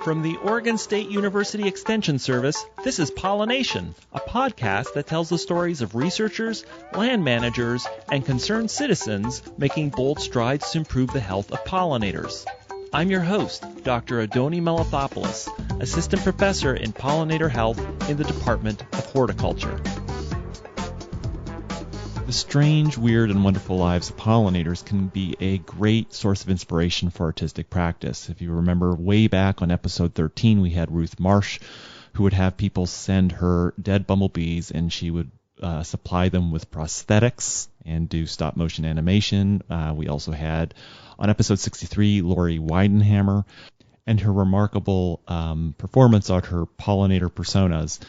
From the Oregon State University Extension Service, this is Pollination, a podcast that tells the stories of researchers, land managers, and concerned citizens making bold strides to improve the health of pollinators. I'm your host, Dr. Adoni Melathopoulos, Assistant Professor in Pollinator Health in the Department of Horticulture. The strange, weird, and wonderful lives of pollinators can be a great source of inspiration for artistic practice. If you remember way back on episode 13, we had Ruth Marsh, who would have people send her dead bumblebees, and she would supply them with prosthetics and do stop-motion animation. We also had, on episode 63, Lori Weidenhammer, and her remarkable performance on her pollinator personas.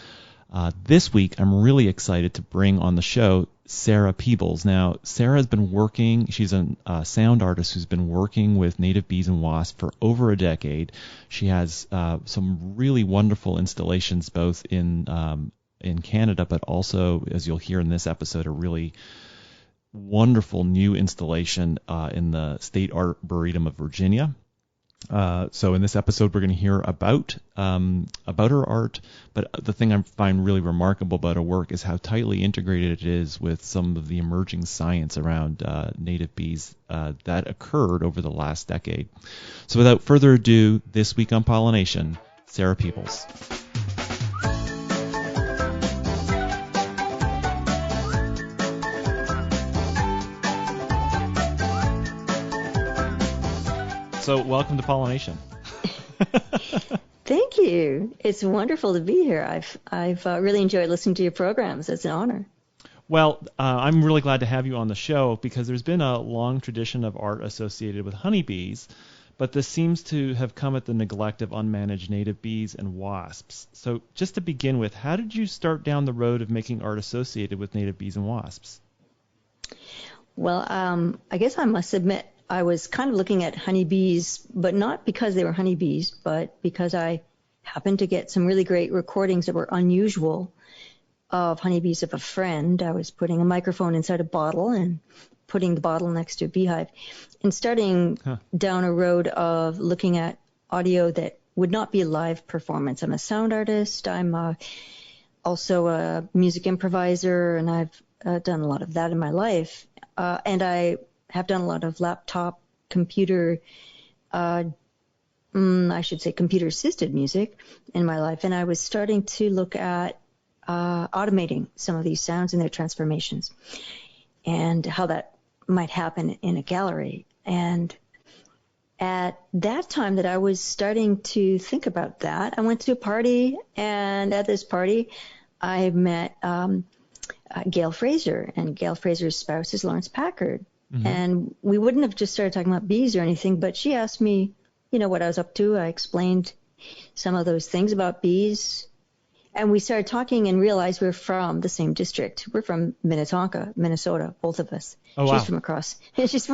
This week, I'm really excited to bring on the show Sarah Peebles. Now, Sarah has been working, she's a sound artist who's been working with native bees and wasps for over a decade. She has some really wonderful installations both in Canada, but also, as you'll hear in this episode, a really wonderful new installation in the State Arboretum of Virginia. So in this episode, we're going to hear about her art, but the thing I find really remarkable about her work is how tightly integrated it is with some of the emerging science around native bees that occurred over the last decade. So without further ado, this week on Pollination, Sarah Peebles. So welcome to Pollination. Thank you. It's wonderful to be here. I've really enjoyed listening to your programs. It's an honor. Well, I'm really glad to have you on the show because there's been a long tradition of art associated with honeybees, but this seems to have come at the neglect of unmanaged native bees and wasps. So just to begin with, how did you start down the road of making art associated with native bees and wasps? Well, I guess I must admit I was kind of looking at honeybees, but not because they were honeybees, but because I happened to get some really great recordings that were unusual of honeybees of a friend. I was putting a microphone inside a bottle and putting the bottle next to a beehive and starting down a road of looking at audio that would not be a live performance. I'm a sound artist. I'm also a music improviser, and I've done a lot of that in my life. And I have done a lot of laptop, computer, I should say computer-assisted music in my life. And I was starting to look at automating some of these sounds and their transformations and how that might happen in a gallery. And at that time that I was starting to think about that, I went to a party, and at this party, I met Gail Fraser, and Gail Fraser's spouse is Lawrence Packard. Mm-hmm. And we wouldn't have just started talking about bees or anything, but she asked me, what I was up to. I explained some of those things about bees. And we started talking and realized we're from the same district. We're from Minnetonka, Minnesota, both of us. Oh, wow. She's from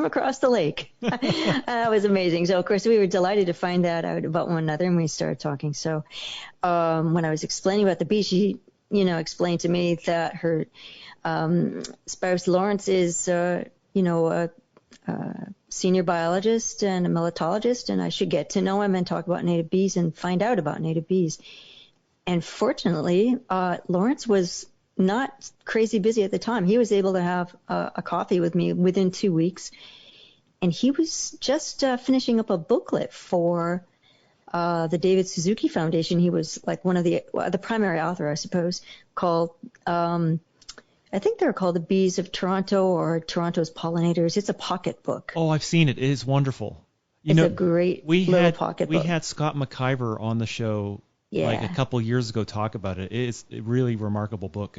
across the lake. That was amazing. So, of course, we were delighted to find that out about one another, and we started talking. So when I was explaining about the bees, she, explained to me that her spouse, Lawrence, is a senior biologist and a melitologist, and I should get to know him and talk about native bees and find out about native bees. And fortunately, Lawrence was not crazy busy at the time. He was able to have a coffee with me within 2 weeks, and he was just finishing up a booklet for the David Suzuki Foundation. He was like one of the primary author, I suppose, called I think they're called The Bees of Toronto or Toronto's Pollinators. It's a pocket book. Oh, I've seen it. It is wonderful. It's a great little pocket book. We had Scott McIver on the show like a couple years ago talk about it. It's a really remarkable book.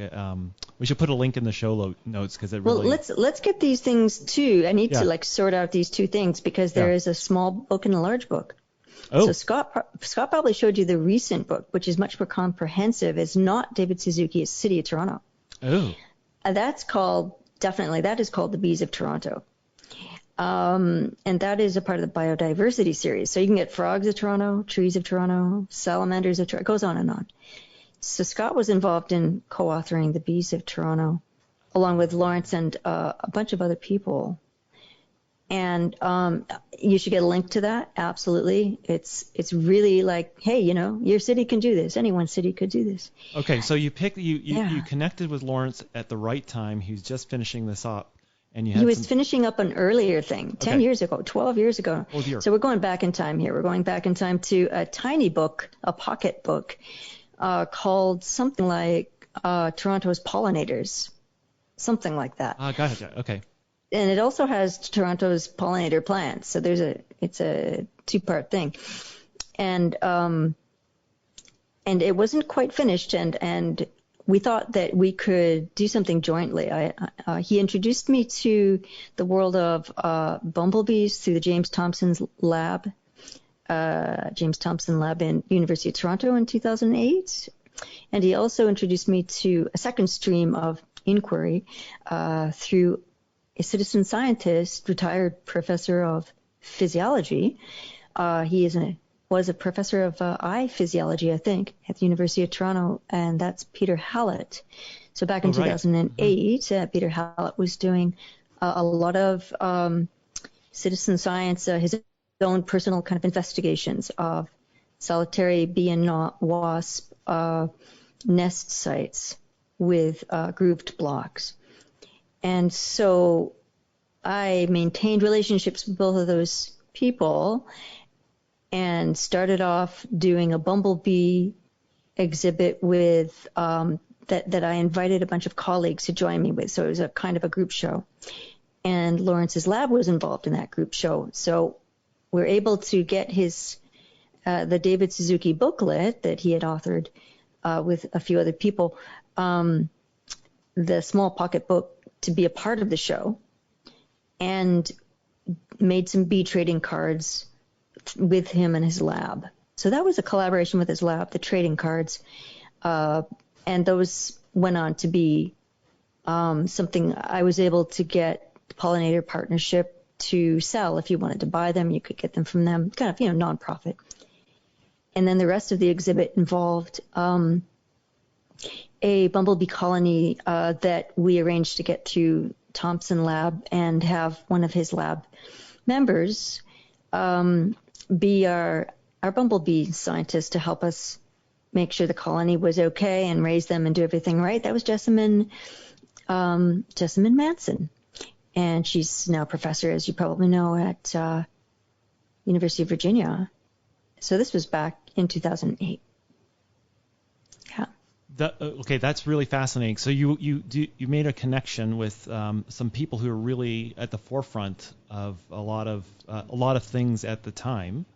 We should put a link in the show notes because it really... Well, let's get these things too. I need to sort out these two things because there is a small book and a large book. Oh. So Scott probably showed you the recent book, which is much more comprehensive. It's not David Suzuki, it's City of Toronto. Oh. That is called The Bees of Toronto. And that is a part of the biodiversity series. So you can get frogs of Toronto, trees of Toronto, salamanders of Toronto. It goes on and on. So Scott was involved in co-authoring The Bees of Toronto, along with Lawrence and a bunch of other people. And you should get a link to that. Absolutely. It's really like, hey, your city can do this. Anyone's city could do this. Okay, so you Yeah. connected with Lawrence at the right time. He was just finishing this up, and you He had was finishing up an earlier thing, 10 Okay. years ago, 12 years ago. Oh, dear. So we're going back in time here. We're going back in time to a tiny book, a pocket book, called something like Toronto's Pollinators, something like that. Gotcha. Okay. And it also has Toronto's pollinator plants. So it's a two-part thing. And it wasn't quite finished, and we thought that we could do something jointly. He introduced me to the world of bumblebees through the James Thompson Lab in University of Toronto in 2008. And he also introduced me to a second stream of inquiry through a citizen scientist, retired professor of physiology. He was a professor of eye physiology, I think, at the University of Toronto, and that's Peter Hallett. So back in 2008, Peter Hallett was doing a lot of citizen science, his own personal kind of investigations of solitary bee and wasp nest sites with grooved blocks. And so I maintained relationships with both of those people and started off doing a bumblebee exhibit with that I invited a bunch of colleagues to join me with. So it was a kind of a group show. And Lawrence's lab was involved in that group show. So we're able to get his the David Suzuki booklet that he had authored with a few other people, the small pocket book, to be a part of the show, and made some bee trading cards with him and his lab. So that was a collaboration with his lab, the trading cards, and those went on to be something I was able to get the Pollinator Partnership to sell. If you wanted to buy them, you could get them from them, kind of, nonprofit. And then the rest of the exhibit involved a bumblebee colony that we arranged to get through Thompson Lab and have one of his lab members be our bumblebee scientist to help us make sure the colony was okay and raise them and do everything right. That was Jessamine Manson. And she's now a professor, as you probably know, at University of Virginia. So this was back in 2008. Yeah. Okay, that's really fascinating. So you made a connection with some people who are really at the forefront of a lot of things at the time.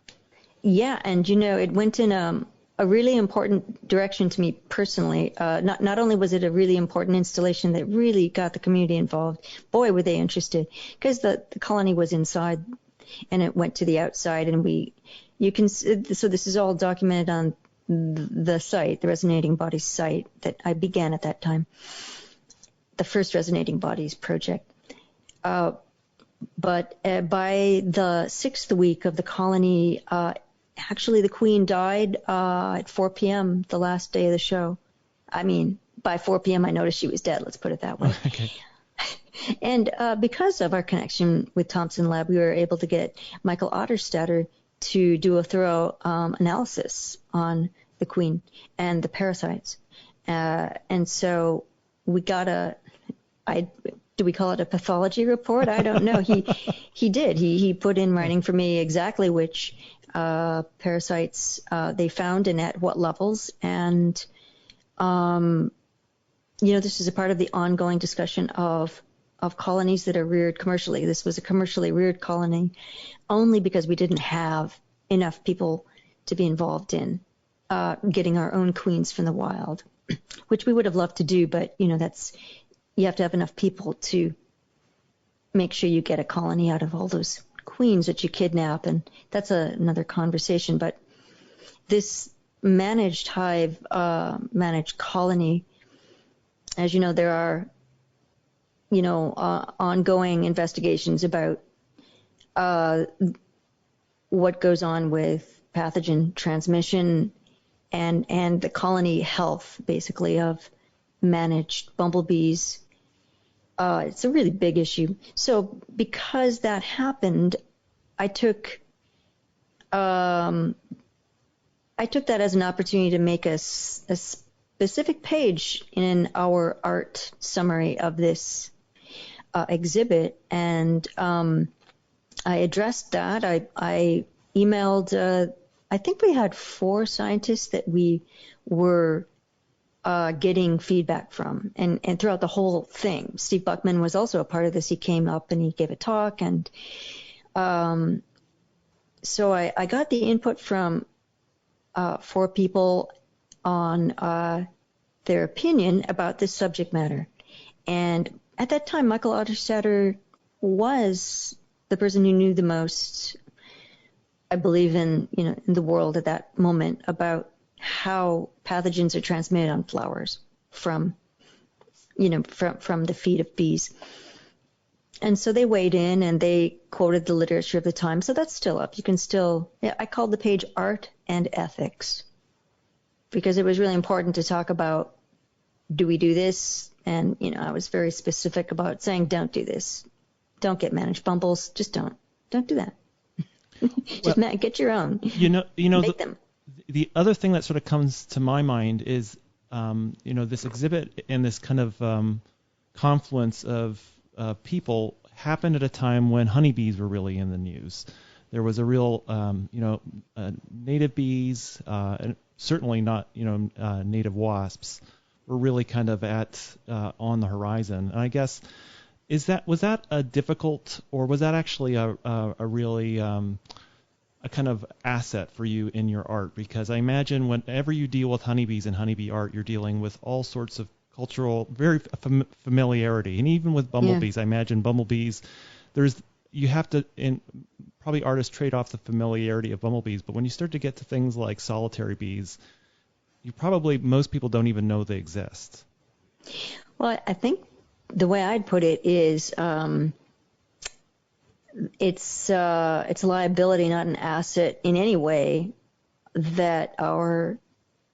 Yeah, and it went in a really important direction to me personally. Not only was it a really important installation that really got the community involved, boy, were they interested, because the colony was inside and it went to the outside, and so this is all documented on the site, the Resonating Bodies site that I began at that time, the first Resonating Bodies project. But by the 6th week of the colony, actually the queen died at 4 p.m. the last day of the show. I mean, by 4 p.m. I noticed she was dead, let's put it that way. Okay. And because of our connection with Thompson Lab, we were able to get Michael Otterstatter to do a thorough analysis on the queen and the parasites. And so we got do we call it a pathology report? I don't know. He did. He put in writing for me exactly which parasites they found and at what levels. And, this is a part of the ongoing discussion of colonies that are reared commercially. This was a commercially reared colony only because we didn't have enough people to be involved in getting our own queens from the wild, which we would have loved to do, but you have to have enough people to make sure you get a colony out of all those queens that you kidnap, and that's another conversation. But this managed hive, managed colony, as you know, there are ongoing investigations about what goes on with pathogen transmission and the colony health, basically, of managed bumblebees. It's a really big issue. So because that happened, I took that as an opportunity to make a specific page in our art summary of this exhibit, and I addressed that. I emailed. I think we had 4 scientists that we were getting feedback from, and throughout the whole thing. Steve Buckman was also a part of this. He came up and he gave a talk, and so I got the input from 4 people on their opinion about this subject matter. And at that time, Michael Otterstaedter was the person who knew the most, I believe, in the world at that moment about how pathogens are transmitted on flowers from the feed of bees. And so they weighed in and they quoted the literature of the time. So that's still up. You can still, I called the page Art and Ethics because it was really important to talk about, do we do this? And, I was very specific about saying, don't do this. Don't get managed bumbles. Just don't do that. Just get your own. Make them. The other thing that sort of comes to my mind is, this exhibit and this kind of confluence of people happened at a time when honeybees were really in the news. There was a real, native bees, and certainly not, native wasps, were really kind of on the horizon. And I guess was that a difficult, or was that actually a really a kind of asset for you in your art? Because I imagine whenever you deal with honeybees and honeybee art, you're dealing with all sorts of cultural, very familiarity. And even with bumblebees, I imagine bumblebees, you have to, and probably artists trade off the familiarity of bumblebees, but when you start to get to things like solitary bees, most people don't even know they exist. Well, I think the way I'd put it is, it's a liability, not an asset in any way, that our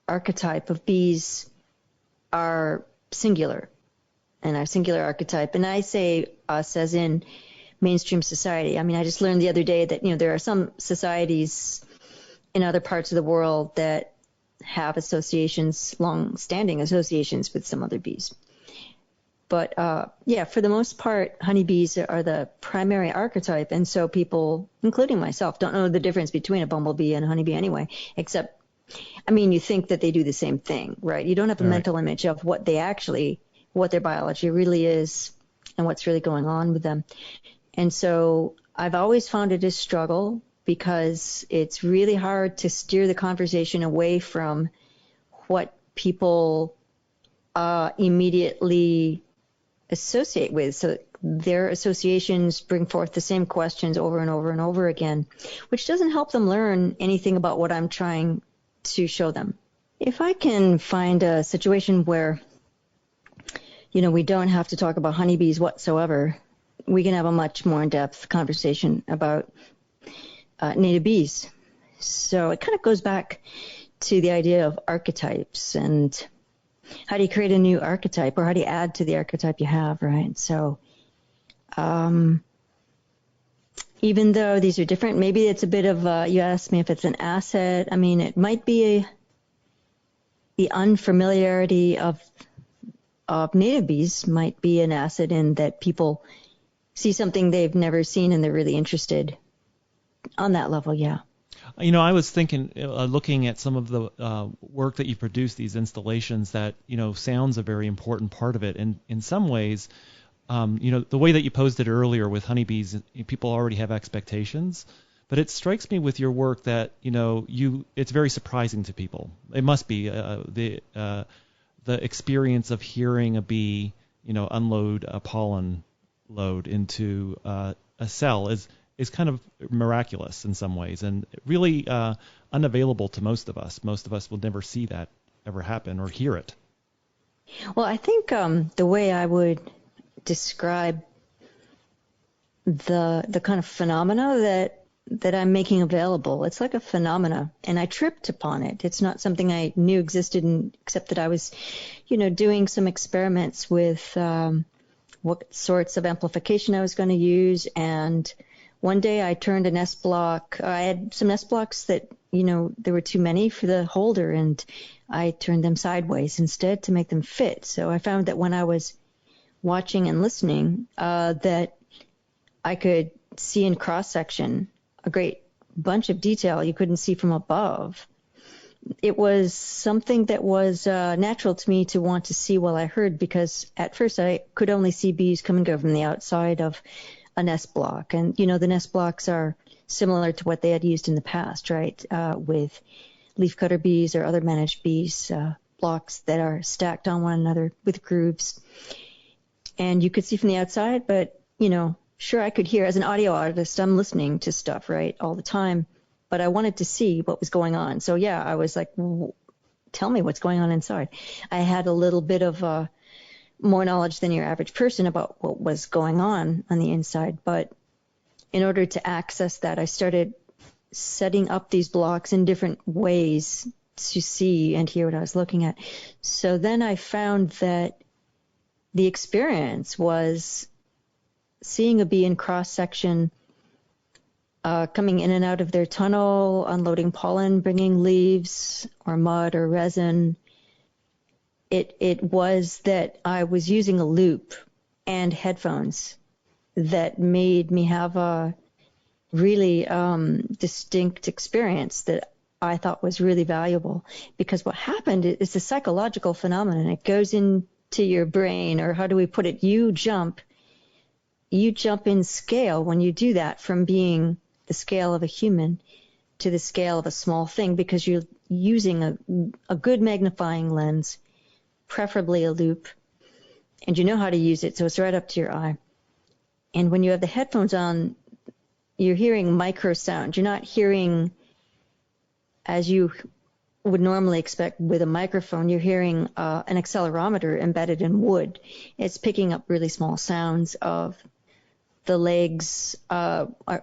archetype of bees are singular, and our singular archetype. And I say us as in mainstream society. I mean, I just learned the other day that, there are some societies in other parts of the world that have associations, long-standing associations with some other bees. But, for the most part, honeybees are the primary archetype. And so people, including myself, don't know the difference between a bumblebee and a honeybee anyway, except, you think that they do the same thing, right? You don't have a mental image of what their biology really is and what's really going on with them. And so I've always found it a struggle because it's really hard to steer the conversation away from what people immediately associate with. So their associations bring forth the same questions over and over and over again, which doesn't help them learn anything about what I'm trying to show them. If I can find a situation where, we don't have to talk about honeybees whatsoever, we can have a much more in-depth conversation about native bees. So it kind of goes back to the idea of archetypes and how do you create a new archetype, or how do you add to the archetype you have, right? So even though these are different, maybe it's a bit of, you asked me if it's an asset. It might be the unfamiliarity of native bees might be an asset in that people see something they've never seen and they're really interested on that level, yeah. I was thinking, looking at some of the work that you produced, these installations, that, sound's a very important part of it. And in some ways, the way that you posed it earlier with honeybees, people already have expectations. But it strikes me with your work that, it's very surprising to people. It must be the experience of hearing a bee, unload a pollen load into a cell is kind of miraculous in some ways, and really unavailable to most of us. Most of us will never see that ever happen or hear it. Well, I think the way I would describe the kind of phenomena that I'm making available, it's like a phenomena, and I tripped upon it. It's not something I knew existed, except that I was, doing some experiments with what sorts of amplification I was going to use. And one day I turned an S block. I had some S blocks that, there were too many for the holder, and I turned them sideways instead to make them fit. So I found that when I was watching and listening, that I could see in cross-section a great bunch of detail you couldn't see from above. It was something that was natural to me to want to see while I heard, because at first I could only see bees come and go from the outside of a nest block. And, the nest blocks are similar to what they had used in the past, right, with leafcutter bees or other managed bees, blocks that are stacked on one another with grooves. And you could see from the outside, but, sure, I could hear. As an audio artist, I'm listening to stuff, right, all the time. But I wanted to see what was going on. So, yeah, I was like, tell me what's going on inside. I had a little bit of more knowledge than your average person about what was going on the inside. But in order to access that, I started setting up these blocks in different ways to see and hear what I was looking at. So then I found that the experience was seeing a bee in cross-section, coming in and out of their tunnel, unloading pollen, bringing leaves or mud or resin. It was that I was using a loop and headphones that made me have a really distinct experience that I thought was really valuable. Because what happened is a psychological phenomenon. It goes into your brain, or how do we put it? You jump in scale when you do that, from being the scale of a human to the scale of a small thing, because you're using a good magnifying lens, preferably a loop, and you know how to use it, so it's right up to your eye. And when you have the headphones on, you're hearing micro sound. You're not hearing as you would normally expect with a microphone. You're hearing an accelerometer embedded in wood. It's picking up really small sounds of the legs,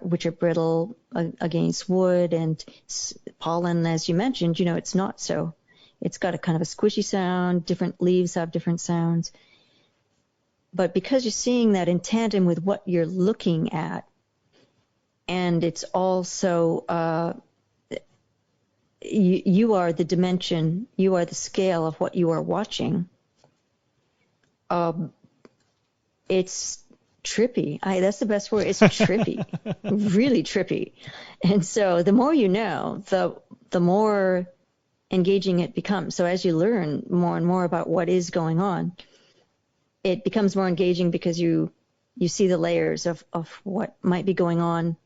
which are brittle against wood, and pollen, as you mentioned, it's not so. It's got a kind of a squishy sound. Different leaves have different sounds. But because you're seeing that in tandem with what you're looking at, and it's also, you are the dimension, you are the scale of what you are watching, it's trippy. That's the best word. It's trippy, really trippy. And so the more you know, the more engaging it becomes. So as you learn more and more about what is going on, it becomes more engaging, because you see the layers of what might be going on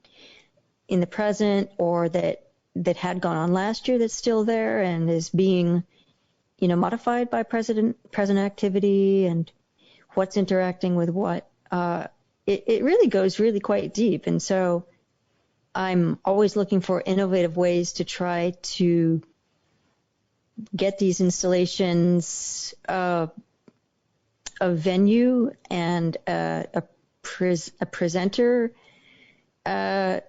in the present, or that had gone on last year that's still there and is being, modified by present activity, and what's interacting with what. It really goes really quite deep. And so I'm always looking for innovative ways to try to get these installations a venue and a presenter to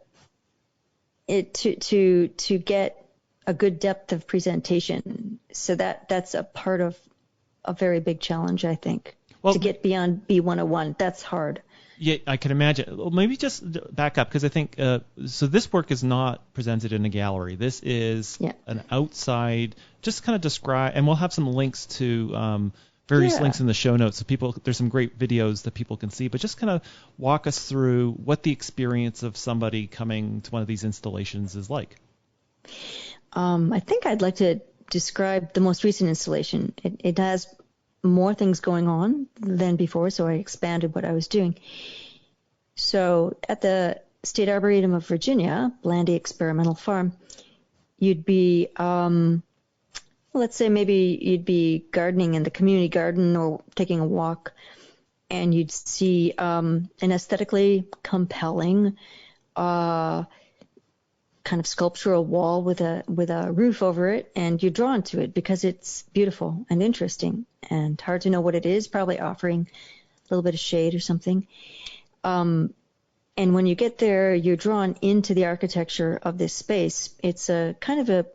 get a good depth of presentation. So that's a part of a very big challenge, I think. Well, to get beyond B101, that's hard. Yeah, I can imagine. Well, maybe just back up, because I think so this work is not presented in a gallery. This is an outside, just kind of describe, and we'll have some links to various links in the show notes, so there's some great videos that people can see, but just kind of walk us through what the experience of somebody coming to one of these installations is like. I think I'd like to describe the most recent installation. It has more things going on than before, so I expanded what I was doing. So at the State Arboretum of Virginia, Blandy Experimental Farm, you'd be, let's say maybe you'd be gardening in the community garden or taking a walk, and you'd see an aesthetically compelling kind of sculptural wall with a roof over it, and you're drawn to it because it's beautiful and interesting and hard to know what it is, probably offering a little bit of shade or something. And when you get there, you're drawn into the architecture of this space. It's a kind of a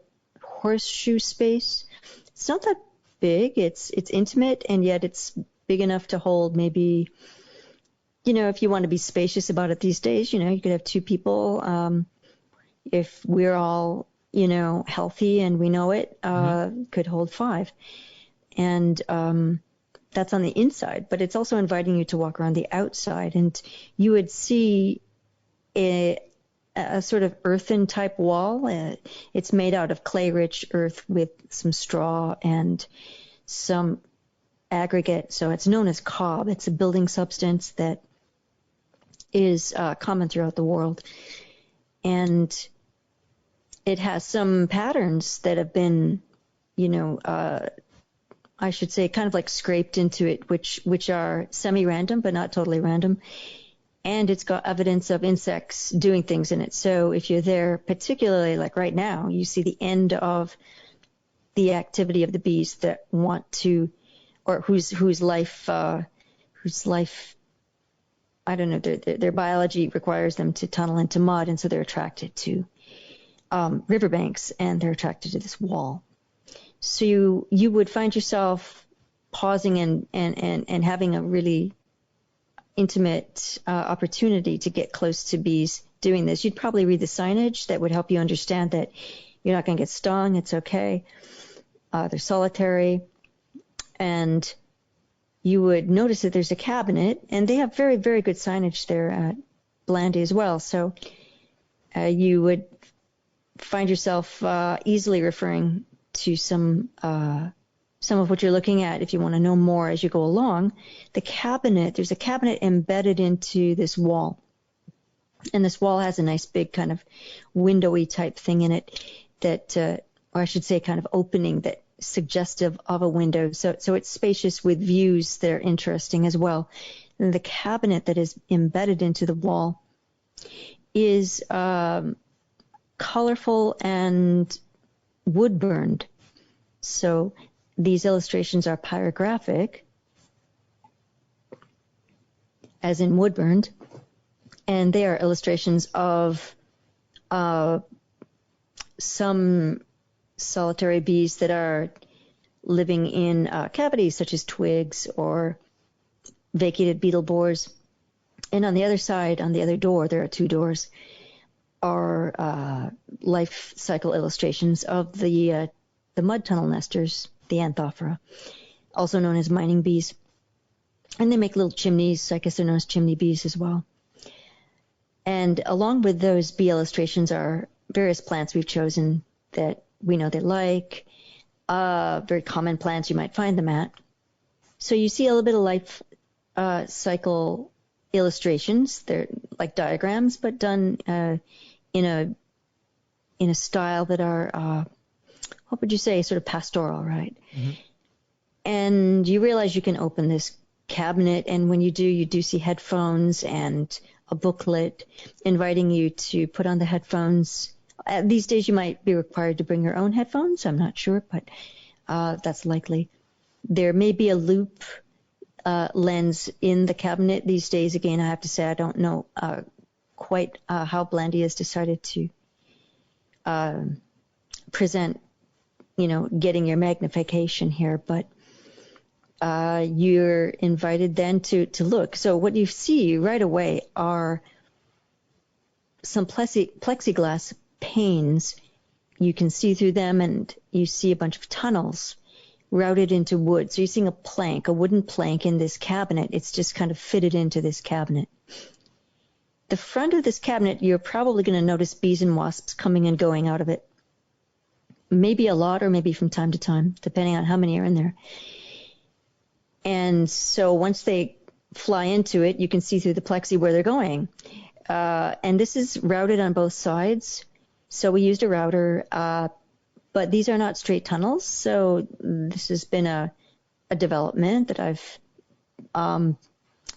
horseshoe space. It's not that big. It's intimate, and yet it's big enough to hold maybe if you want to be spacious about it these days, you could have 2 people. If we're all, healthy and we know it, could hold 5. And that's on the inside, but it's also inviting you to walk around the outside, and you would see a sort of earthen type wall. It's made out of clay-rich earth with some straw and some aggregate. So it's known as cob. It's a building substance that is common throughout the world. And it has some patterns that have been, I should say, kind of like scraped into it, which are semi-random, but not totally random. And it's got evidence of insects doing things in it. So if you're there, particularly like right now, you see the end of the activity of the bees that want to, or whose life, I don't know, their biology requires them to tunnel into mud, and so they're attracted to riverbanks, and they're attracted to this wall. So you would find yourself pausing and having a really intimate opportunity to get close to bees doing this. You'd probably read the signage that would help you understand that you're not going to get stung. It's okay. They're solitary. And you would notice that there's a cabinet, and they have very, very good signage there at Blandy as well. So you would find yourself easily referring to some of what you're looking at if you want to know more as you go along. There's a cabinet embedded into this wall. And this wall has a nice big kind of windowy type thing in it that, or I should say kind of opening that suggestive of a window. So it's spacious with views that are interesting as well. And the cabinet that is embedded into the wall is colorful and wood burned. So these illustrations are pyrographic, as in wood burned, and they are illustrations of some solitary bees that are living in cavities such as twigs or vacated beetle borers. And on the other side, on the other door, there are 2 doors, are life cycle illustrations of the mud tunnel nesters, the Anthophora, also known as mining bees. And they make little chimneys. I guess they're known as chimney bees as well. And along with those bee illustrations are various plants we've chosen that we know they like, very common plants you might find them at. So you see a little bit of life cycle illustrations. They're like diagrams, but done in a style that are, what would you say, sort of pastoral, right? Mm-hmm. And you realize you can open this cabinet, and when you do see headphones and a booklet inviting you to put on the headphones. These days you might be required to bring your own headphones. I'm not sure, but that's likely. There may be a loop lens in the cabinet these days. Again, I have to say I don't know quite how Blandy has decided to present, getting your magnification here, but you're invited then to look. So what you see right away are some plexiglass panes. You can see through them, and you see a bunch of tunnels routed into wood. So you're seeing a wooden plank in this cabinet. It's just kind of fitted into this cabinet. The front of this cabinet, you're probably going to notice bees and wasps coming and going out of it. Maybe a lot, or maybe from time to time, depending on how many are in there. And so once they fly into it, you can see through the plexi where they're going. And this is routed on both sides. So we used a router, but these are not straight tunnels. So this has been a development that I've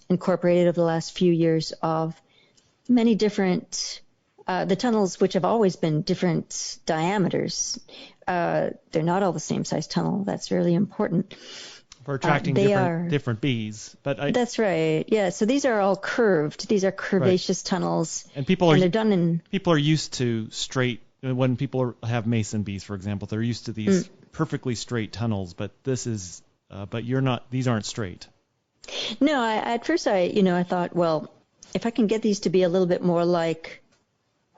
incorporated over the last few years of many different, the tunnels which have always been different diameters. They're not all the same size tunnel. That's really important. For attracting different bees. But that's right. Yeah. So these are all curved. These are curvaceous tunnels. And they're done in. People are used to straight. When people have mason bees, for example, they're used to these perfectly straight tunnels. But this is. But you're not. These aren't straight. No, at first I thought, well, if I can get these to be a little bit more like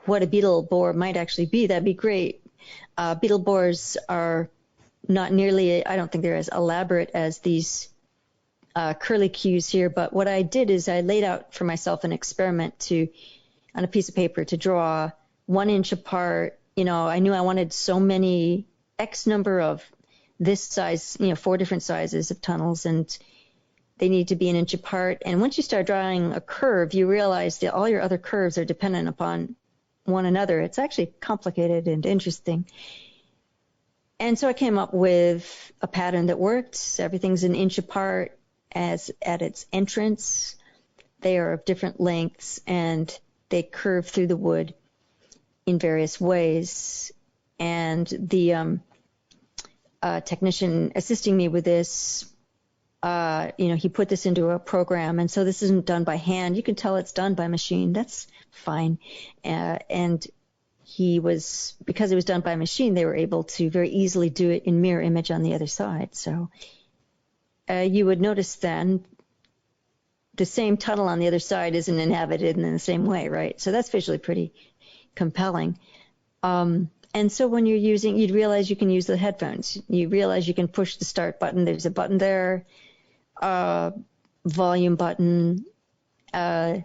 what a beetle borer might actually be, that'd be great. Beetle borers are not nearly, I don't think they're as elaborate as these curlicues here, but what I did is I laid out for myself an experiment on a piece of paper to draw 1 inch apart. I knew I wanted so many X number of this size, 4 different sizes of tunnels, and they need to be 1 inch apart. And once you start drawing a curve, you realize that all your other curves are dependent upon one another. It's actually complicated and interesting. And so I came up with a pattern that worked. Everything's 1 inch apart as at its entrance. They are of different lengths and they curve through the wood in various ways. And the technician assisting me with this, he put this into a program, and so this isn't done by hand. You can tell it's done by machine. That's fine. And because it was done by machine, they were able to very easily do it in mirror image on the other side. So you would notice then the same tunnel on the other side isn't inhabited in the same way, right? So that's visually pretty compelling. And so when you'd realize you can use the headphones. You realize you can push the start button. There's a button there, volume button. And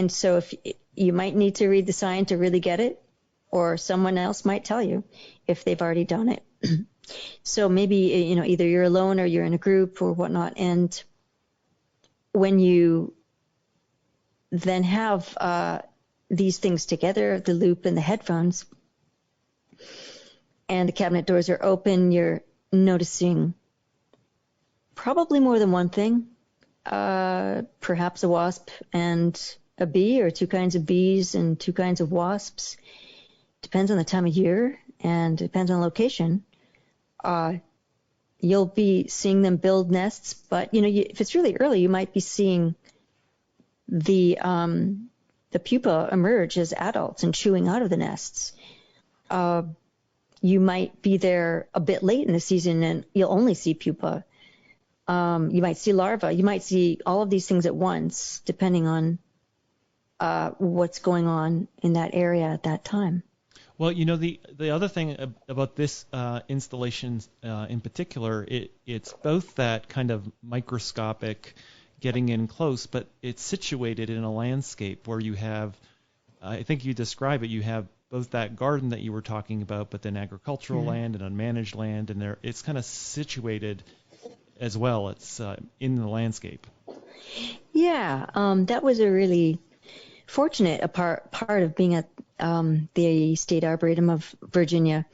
so if you might need to read the sign to really get it, or someone else might tell you if they've already done it. So maybe, either you're alone or you're in a group or whatnot. And when you then have these things together, the loop and the headphones, and the cabinet doors are open, you're noticing probably more than one thing, perhaps a wasp and a bee, or 2 kinds of bees and 2 kinds of wasps. Depends on the time of year and depends on location. You'll be seeing them build nests, but if it's really early, you might be seeing the pupa emerge as adults and chewing out of the nests. You might be there a bit late in the season and you'll only see pupa. You might see larvae. You might see all of these things at once, depending on what's going on in that area at that time. Well, the other thing about this installation in particular, it's both that kind of microscopic getting in close, but it's situated in a landscape where you have, I think you describe it, you have both that garden that you were talking about, but then agricultural land and unmanaged land, and it's kind of situated as well. It's in the landscape. Yeah, that was a really fortunate part of being at the State Arboretum of Virginia.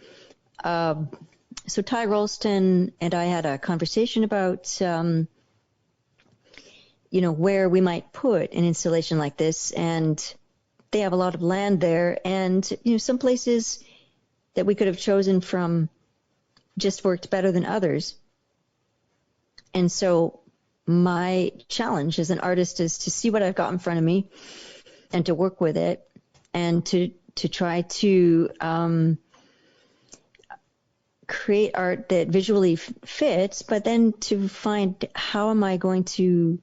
So Ty Rolston and I had a conversation about, where we might put an installation like this, and they have a lot of land there, and some places that we could have chosen from just worked better than others. And so my challenge as an artist is to see what I've got in front of me and to work with it and to try to create art that visually fits, but then to find how am I going to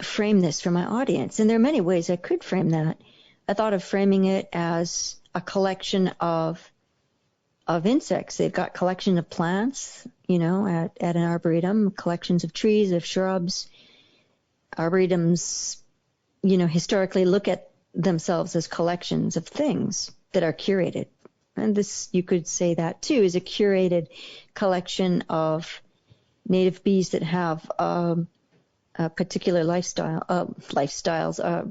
frame this for my audience. And there are many ways I could frame that. I thought of framing it as a collection of insects. They've got collection of plants, at an arboretum, collections of trees, of shrubs. Arboretums, historically look at themselves as collections of things that are curated. And this, you could say that too, is a curated collection of native bees that have a particular lifestyles,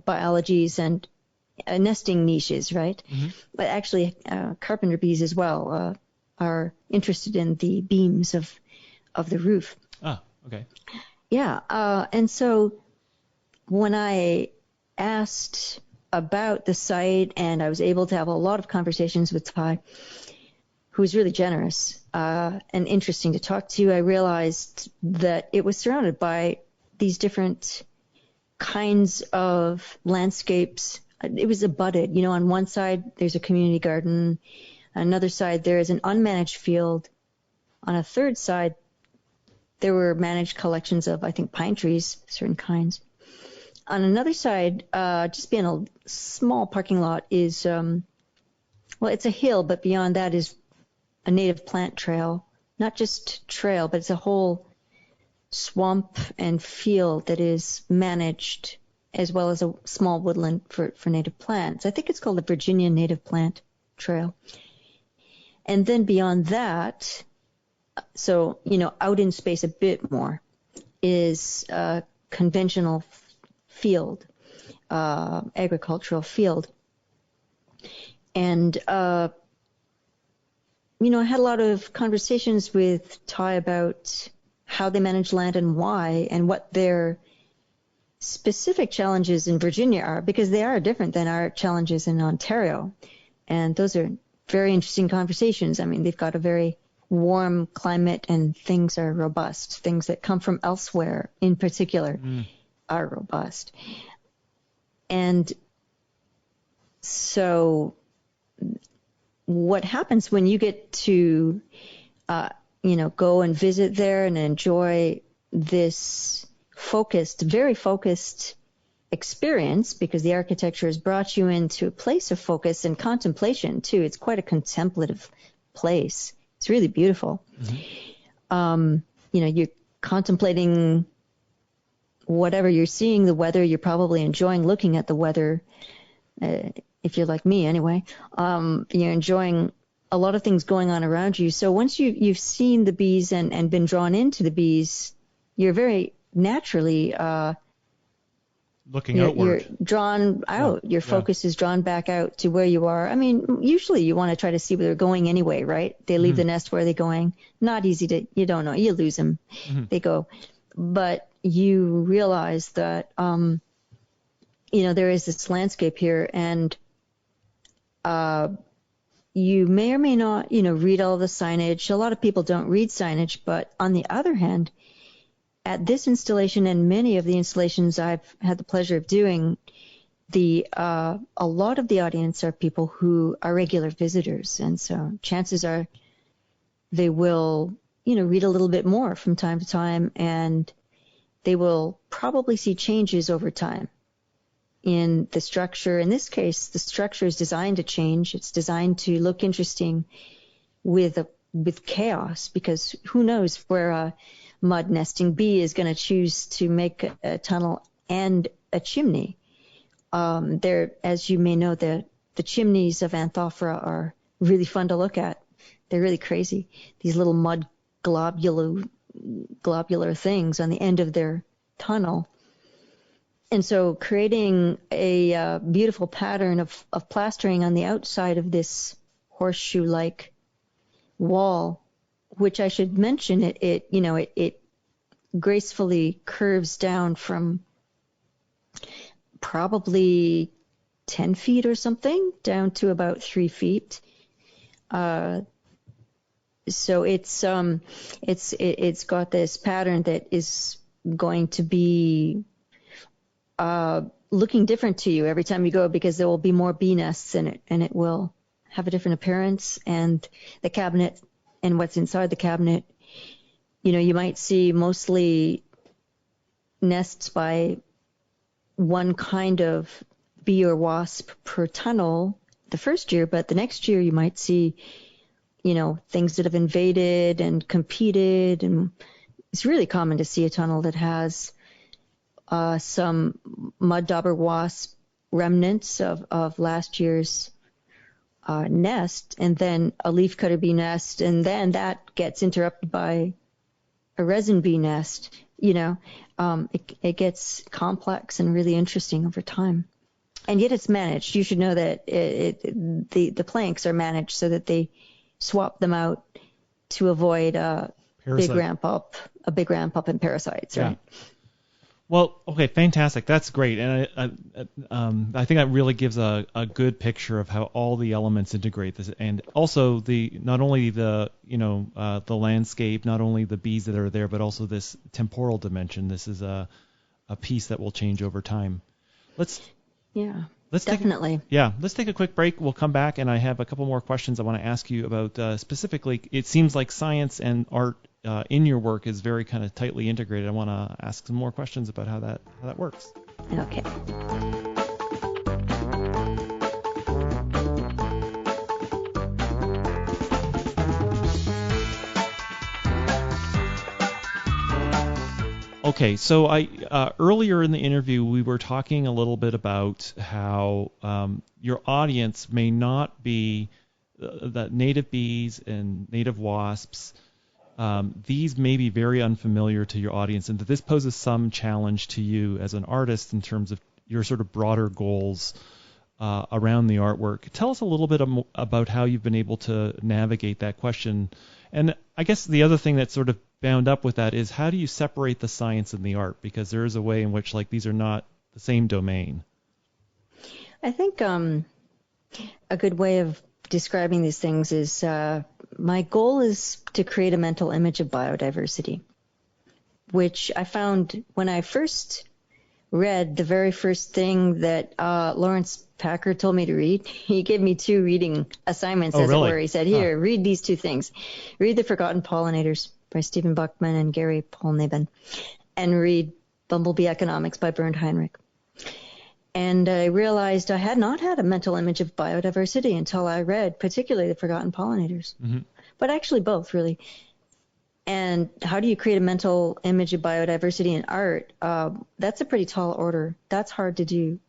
biologies, and nesting niches, right? Mm-hmm. But actually, carpenter bees as well are interested in the beams of the roof. Ah, okay. Yeah, and so when I asked about the site, and I was able to have a lot of conversations with Ty, who was really generous and interesting to talk to, I realized that it was surrounded by these different kinds of landscapes. It was abutted. On one side, there's a community garden. On another side, there is an unmanaged field. On a third side, there were managed collections of, I think, pine trees, certain kinds. On another side, just beyond a small parking lot is, well, it's a hill, but beyond that is a native plant trail. Not just trail, but it's a whole swamp and field that is managed, as well as a small woodland for native plants. I think it's called the Virginia Native Plant Trail. And then beyond that, so, out in space a bit more, is a conventional field, agricultural field. And, I had a lot of conversations with Ty about how they manage land and why, and what their specific challenges in Virginia are, because they are different than our challenges in Ontario. And those are very interesting conversations. I mean, they've got a very warm climate and things are robust. Things that come from elsewhere in particular are robust. And so what happens when you get to, go and visit there and enjoy this very focused experience, because the architecture has brought you into a place of focus and contemplation too. It's quite a contemplative place. It's really beautiful. Mm-hmm. You're contemplating whatever you're seeing, the weather. You're probably enjoying looking at the weather. If you're like me anyway, you're enjoying a lot of things going on around you. So once you've seen the bees and been drawn into the bees, you're very naturally looking outward. You're drawn out. Your focus is drawn back out to where you are. I mean, usually you want to try to see where they're going anyway, right? They leave the nest. Where are they going? Not easy you don't know. You lose them. They go. But you realize that, there is this landscape here, and you may or may not, read all the signage. A lot of people don't read signage, but on the other hand, at this installation and many of the installations I've had the pleasure of doing, a lot of the audience are people who are regular visitors, and so chances are they will, read a little bit more from time to time, and they will probably see changes over time in the structure. In this case, the structure is designed to change. It's designed to look interesting with chaos, because who knows where a mud nesting bee is going to choose to make a tunnel and a chimney. As you may know, the chimneys of Anthophora are really fun to look at. They're really crazy. These little mud globular things on the end of their tunnel. And so creating a beautiful pattern of plastering on the outside of this horseshoe-like wall, which I should mention, it gracefully curves down from probably 10 feet or something down to about 3 feet. So it's got this pattern that is going to be looking different to you every time you go, because there will be more bee nests in it, and it will have a different appearance. And the cabinet and what's inside the cabinet, you might see mostly nests by one kind of bee or wasp per tunnel the first year, but the next year you might see, things that have invaded and competed. And it's really common to see a tunnel that has some mud dauber wasp remnants of last year's nest, and then a leafcutter bee nest, and then that gets interrupted by a resin bee nest. It gets complex and really interesting over time. And yet it's managed. You should know that the planks are managed so that they swap them out to avoid a big ramp up in parasites, right? Yeah. Well, okay, fantastic. That's great, and I think that really gives a good picture of how all the elements integrate this, and also not only the landscape, not only the bees that are there, but also this temporal dimension. This is a piece that will change over time. Let's definitely. Let's take a quick break. We'll come back, and I have a couple more questions I want to ask you about specifically. It seems like science and art in your work is very kind of tightly integrated. I want to ask some more questions about how that works. Okay. Okay, so I earlier in the interview we were talking a little bit about how your audience may not be the native bees and native wasps. These may be very unfamiliar to your audience, and that this poses some challenge to you as an artist in terms of your sort of broader goals around the artwork. Tell us a little bit about how you've been able to navigate that question. And I guess the other thing that's sort of bound up with that is, how do you separate the science and the art? Because there is a way in which, like, these are not the same domain. I think a good way of describing these things is my goal is to create a mental image of biodiversity, which I found when I first read the very first thing that Lawrence Packer told me to read. He gave me 2 reading assignments, as really? it were. He said, here, read these 2 things. Read The Forgotten Pollinators by Stephen Buckman and Gary Polniven, and read Bumblebee Economics by Bernd Heinrich. And I realized I had not had a mental image of biodiversity until I read particularly The Forgotten Pollinators, but actually both, really. And how do you create a mental image of biodiversity in art? That's a pretty tall order. That's hard to do.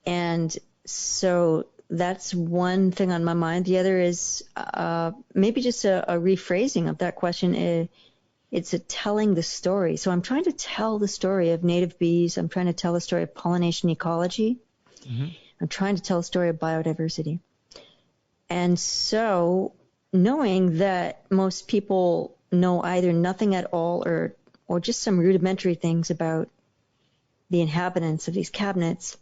And so that's one thing on my mind. The other is maybe just a rephrasing of that question. It's a telling the story. So I'm trying to tell the story of native bees. I'm trying to tell the story of pollination ecology. I'm trying to tell a story of biodiversity. And so knowing that most people know either nothing at all or just some rudimentary things about the inhabitants of these cabinets,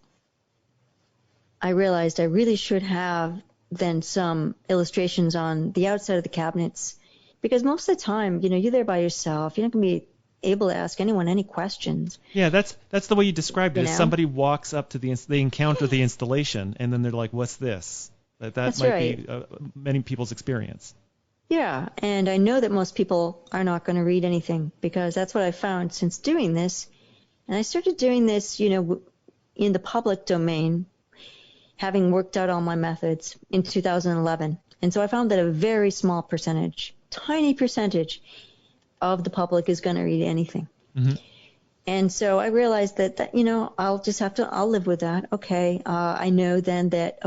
I realized I really should have then some illustrations on the outside of the cabinets, because most of the time, you're there by yourself. You're not going to be able to ask anyone any questions. Yeah, that's the way you described it. Is somebody walks up to they encounter the installation, and then they're like, "What's this?" That's might right. be many people's experience. Yeah, and I know that most people are not going to read anything, because that's what I found since doing this. And I started doing this, in the public domain, having worked out all my methods in 2011. And so I found that a very small percentage, tiny percentage of the public is going to read anything. And so I realized that I'll live with that. Okay, I know then that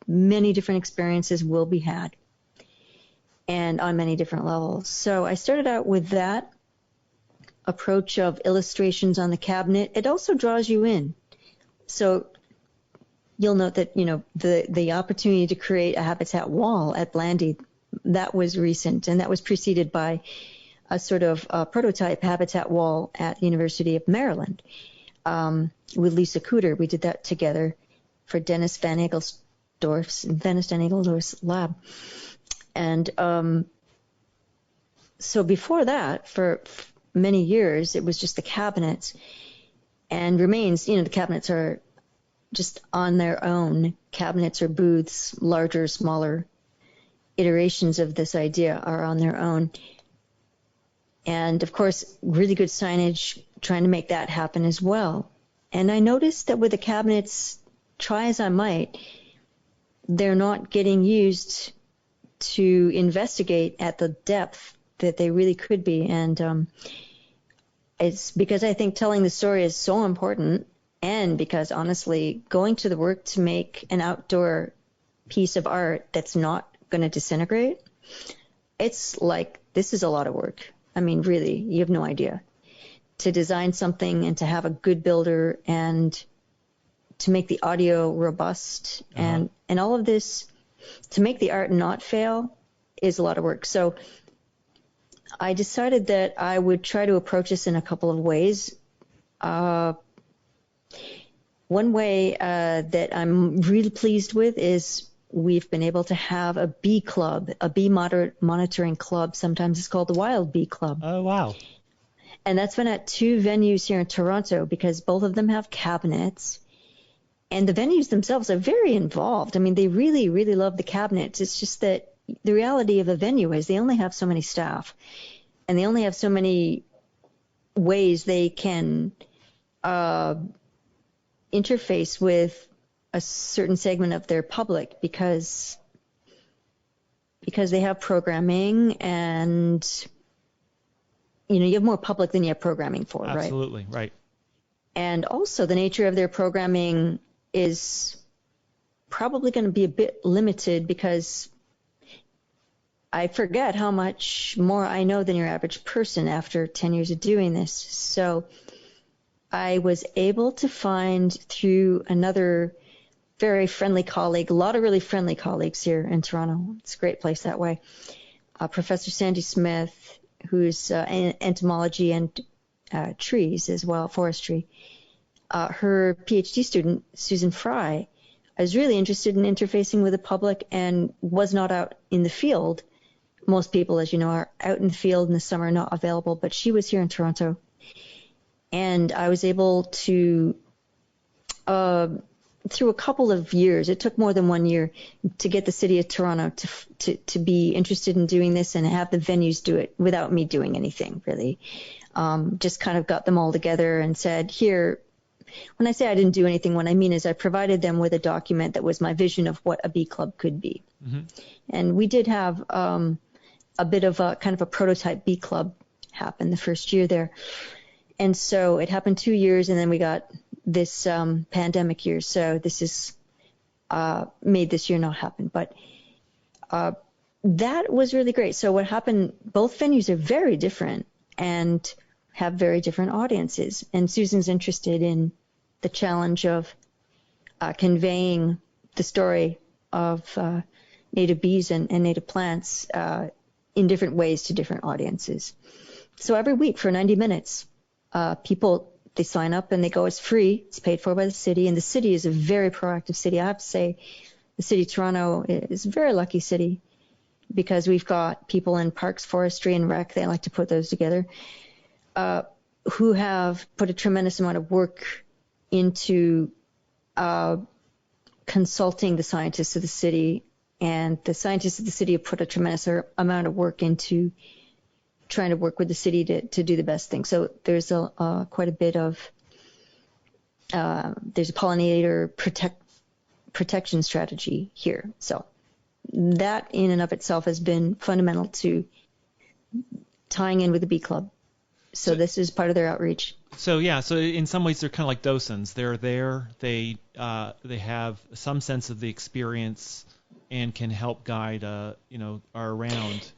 many different experiences will be had, and on many different levels. So I started out with that approach of illustrations on the cabinet. It also draws you in. So you'll note that, the opportunity to create a habitat wall at Blandy, that was recent, and that was preceded by a sort of prototype habitat wall at the University of Maryland with Lisa Cooter. We did that together for Dennis Van Egelsdorf's lab. And so before that, for many years, it was just the cabinets, and remains, the cabinets are just on their own. Cabinets or booths, larger, smaller iterations of this idea are on their own. And of course, really good signage, trying to make that happen as well. And I noticed that with the cabinets, try as I might, they're not getting used to investigate at the depth that they really could be. And it's because I think telling the story is so important, and because honestly, going to the work to make an outdoor piece of art that's not going to disintegrate, it's like, this is a lot of work. I mean, really, you have no idea. To design something and to have a good builder and to make the audio robust and all of this, to make the art not fail, is a lot of work. So I decided that I would try to approach this in a couple of ways. One way that I'm really pleased with is we've been able to have a bee club, a bee monitoring club. Sometimes it's called the Wild Bee Club. Oh, wow. And that's been at 2 venues here in Toronto, because both of them have cabinets. And the venues themselves are very involved. I mean, they really, really love the cabinets. It's just that the reality of a venue is they only have so many staff. and they only have so many ways they can interface with a certain segment of their public because they have programming, and you have more public than you have programming for, right? Absolutely, right. And also the nature of their programming is probably going to be a bit limited because I forget how much more I know than your average person after 10 years of doing this. So I was able to find through another very friendly colleague, a lot of really friendly colleagues here in Toronto. It's a great place that way. Professor Sandy Smith, who's in entomology and trees as well, forestry. Her PhD student, Susan Fry, I was really interested in interfacing with the public and was not out in the field. Most people, as you know, are out in the field in the summer, not available, but she was here in Toronto. And I was able to, through a couple of years, it took more than 1 year, to get the city of Toronto to be interested in doing this and have the venues do it without me doing anything, really. Just kind of got them all together and said, here, when I say I didn't do anything, what I mean is I provided them with a document that was my vision of what a bee club could be. Mm-hmm. And we did have a bit of a kind of a prototype bee club happen the first year there. And so it happened 2 years, and then we got this pandemic year. So this is made this year not happen. But that was really great. So what happened, both venues are very different and have very different audiences. And Susan's interested in the challenge of conveying the story of native bees and native plants in different ways to different audiences. So every week for 90 minutes, people, they sign up and they go. It's free. It's paid for by the city. And the city is a very proactive city. I have to say the city of Toronto is a very lucky city because we've got people in parks, forestry, and rec. They like to put those together. Who have put a tremendous amount of work into consulting the scientists of the city, and the scientists of the city have put a tremendous amount of work into trying to work with the city to do the best thing. So there's quite a bit of there's a pollinator protection strategy here. So that in and of itself has been fundamental to tying in with the bee club. So this is part of their outreach. So in some ways they're kind of like docents. They're there. They have some sense of the experience and can help guide are around.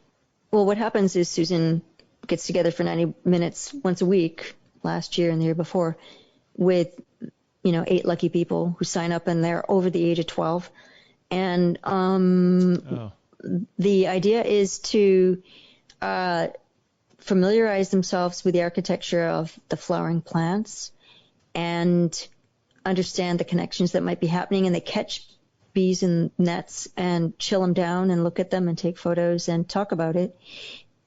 Well, what happens is Susan gets together for 90 minutes once a week, last year and the year before, with 8 lucky people who sign up, and they're over the age of 12. And the idea is to familiarize themselves with the architecture of the flowering plants and understand the connections that might be happening. And they catch bees in nets and chill them down and look at them and take photos and talk about it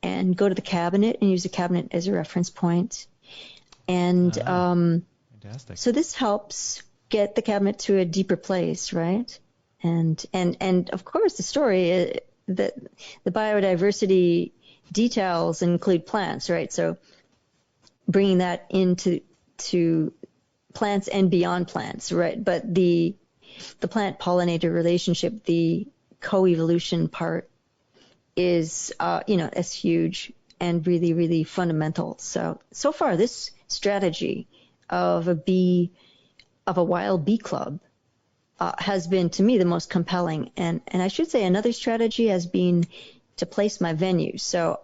and go to the cabinet and use the cabinet as a reference point. And fantastic. So this helps get the cabinet to a deeper place, right? And of course the story, the biodiversity details include plants, right? So bringing that into plants and beyond plants, right? But the plant pollinator relationship, the coevolution part is, is huge and really, really fundamental. So far this strategy of a wild bee club has been to me the most compelling. And I should say another strategy has been to place my venue. So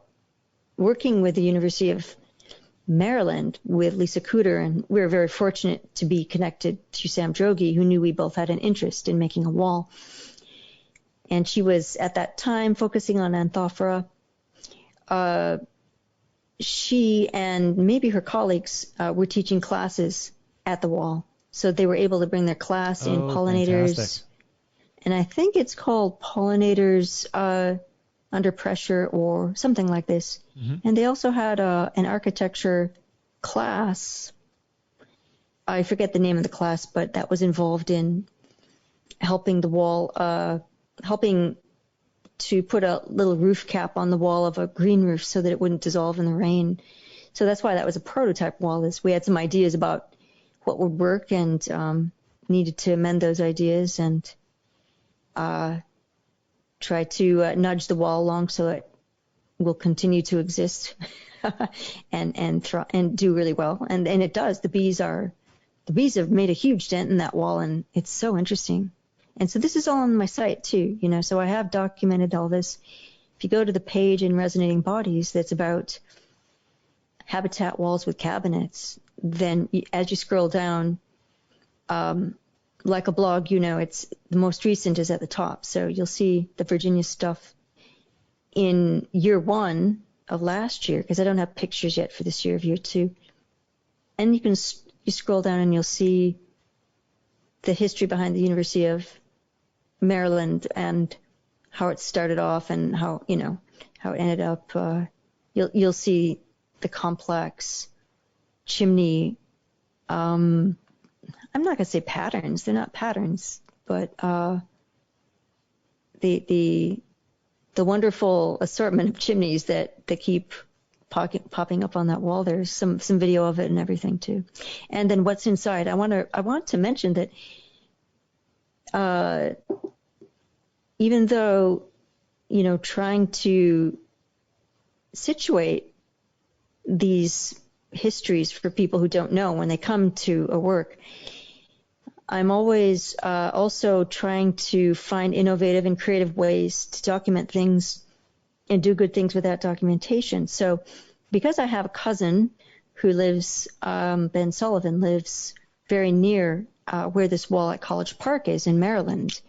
working with the University of Maryland with Lisa Cooter, and we were very fortunate to be connected to Sam Droege, who knew we both had an interest in making a wall. And she was at that time focusing on Anthophora. She and maybe her colleagues were teaching classes at the wall. So they were able to bring their class in pollinators. Fantastic. And I think it's called Pollinators Under Pressure or something like this. Mm-hmm. And they also had an architecture class. I forget the name of the class, but that was involved in helping the wall, helping to put a little roof cap on the wall of a green roof so that it wouldn't dissolve in the rain. So that's why that was a prototype wall. Is we had some ideas about what would work and needed to amend those ideas and try to nudge the wall along so it will continue to exist and do really well. And it does. The bees have made a huge dent in that wall, and it's so interesting. And so this is all on my site too, so I have documented all this. If you go to the page in Resonating Bodies that's about habitat walls with cabinets, then as you scroll down, like a blog, it's the most recent is at the top. So you'll see the Virginia stuff in year 1 of last year, because I don't have pictures yet for this year of year 2. And you scroll down and you'll see the history behind the University of Maryland and how it started off and how it ended up. You'll see the complex chimney. I'm not going to say patterns. They're not patterns, but the wonderful assortment of chimneys that keep popping up on that wall. There's some video of it and everything too. And then what's inside. I want to mention that even though trying to situate these histories for people who don't know when they come to a work, I'm always also trying to find innovative and creative ways to document things and do good things with that documentation. So because I have a cousin who lives, Ben Sullivan, lives very near where this wall at College Park is in Maryland,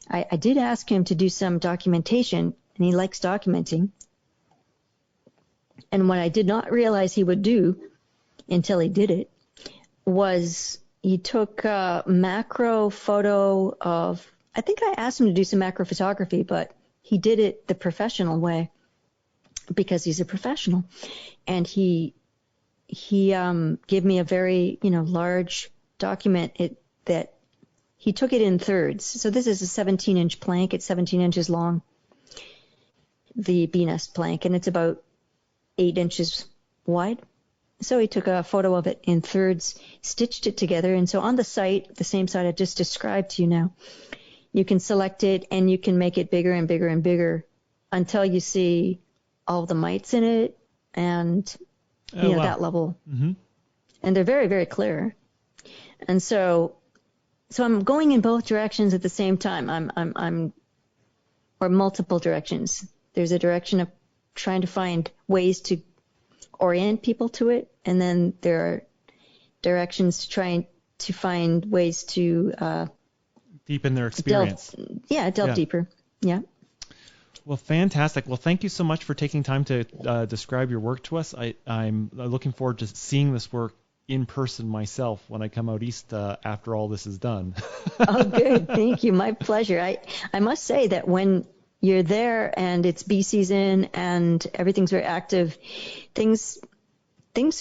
I did ask him to do some documentation, and he likes documenting. And what I did not realize he would do until he did it was he took a macro photo of, I think I asked him to do some macro photography, but he did it the professional way because he's a professional. And he gave me a very, large document that he took it in thirds. So this is a 17-inch plank. It's 17 inches long, the bee nest plank, and it's about 8 inches wide. So he took a photo of it in thirds, stitched it together. And so on the site, the same site I just described to you now, you can select it and you can make it bigger and bigger and bigger until you see all the mites in it and, wow, that level. Mm-hmm. And they're very, very clear. And so I'm going in both directions at the same time. Or multiple directions. There's a direction of trying to find ways to orient people to it, and then there are directions to try to find ways to deepen their experience. Delve deeper. Yeah. Well, fantastic. Well, thank you so much for taking time to describe your work to us. I'm looking forward to seeing this work in person myself when I come out east after all this is done. Oh, good. Thank you. My pleasure. I must say that when you're there and it's bee season and everything's very active, things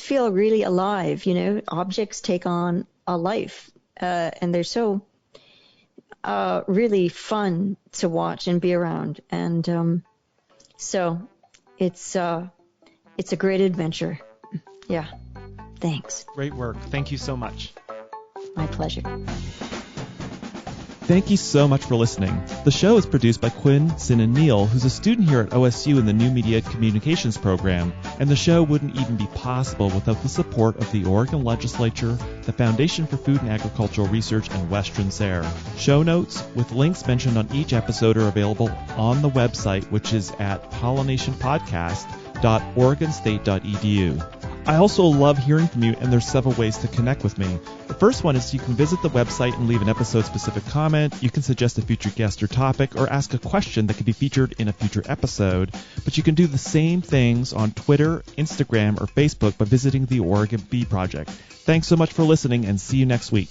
feel really alive. Objects take on a life, and they're so really fun to watch and be around. And so it's a great adventure. Yeah. Thanks. Great work. Thank you so much. My pleasure. Thank you so much for listening. The show is produced by Quinn Sin and Neal, who's a student here at OSU in the New Media Communications program, and the show wouldn't even be possible without the support of the Oregon Legislature, the Foundation for Food and Agricultural Research, and Western SARE. Show notes with links mentioned on each episode are available on the website, which is at pollinationpodcast.oregonstate.edu. I also love hearing from you, and there's several ways to connect with me. The first one is you can visit the website and leave an episode-specific comment. You can suggest a future guest or topic, or ask a question that could be featured in a future episode. But you can do the same things on Twitter, Instagram, or Facebook by visiting the Oregon Bee Project. Thanks so much for listening, and see you next week.